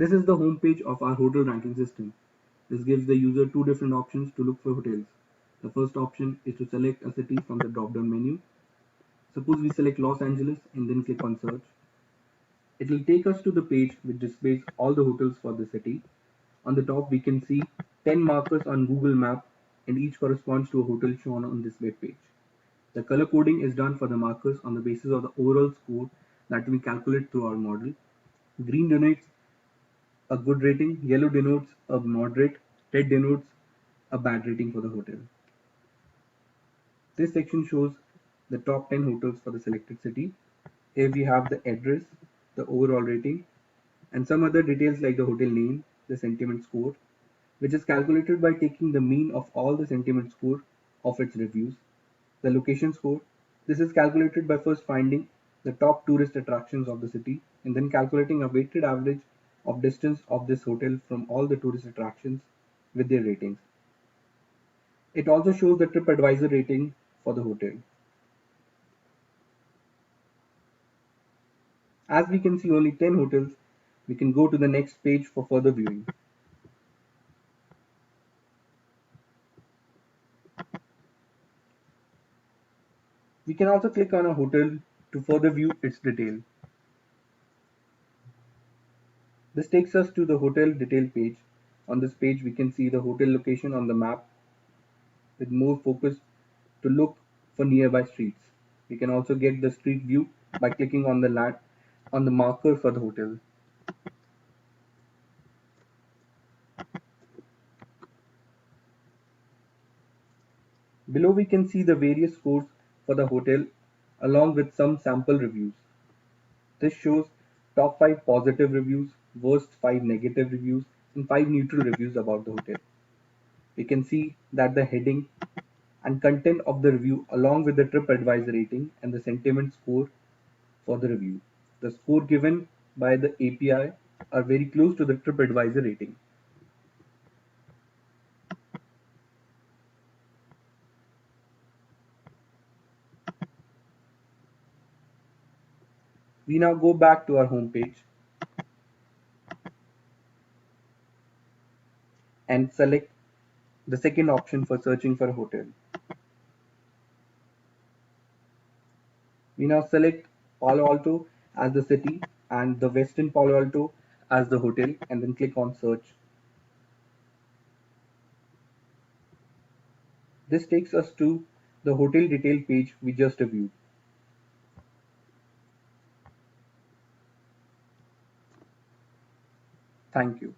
This is the home page of our hotel ranking system. This gives the user two different options to look for hotels. The first option is to select a city from the drop-down menu. Suppose we select Los Angeles and then click on search. It will take us to the page which displays all the hotels for the city. On the top we can see 10 markers on Google Map and each corresponds to a hotel shown on this web page. The color coding is done for the markers on the basis of the overall score that we calculate through our model. Green denotes a good rating, yellow denotes a moderate, red denotes a bad rating for the hotel. This section shows the top 10 hotels for the selected city. Here we have the address, the overall rating, and some other details like the hotel name, the sentiment score, which is calculated by taking the mean of all the sentiment score of its reviews. The location score, this is calculated by first finding the top tourist attractions of the city and then calculating a weighted average of distance of this hotel from all the tourist attractions with their ratings. It also shows the TripAdvisor rating for the hotel. As we can see only 10 hotels, we can go to the next page for further viewing. We can also click on a hotel to further view its detail. This takes us to the hotel detail page. On this page, we can see the hotel location on the map with more focus to look for nearby streets. We can also get the street view by clicking on the marker for the hotel. Below we can see the various scores for the hotel along with some sample reviews. This shows top 5 positive reviews, worst 5 negative reviews, and 5 neutral reviews about the hotel. We can see that the heading and content of the review along with the TripAdvisor rating and the sentiment score for the review. The score given by the API are very close to the TripAdvisor rating. We now go back to our home page and select the second option for searching for a hotel. We now select Palo Alto as the city and the Westin Palo Alto as the hotel and then click on search. This takes us to the hotel detail page we just reviewed. Thank you.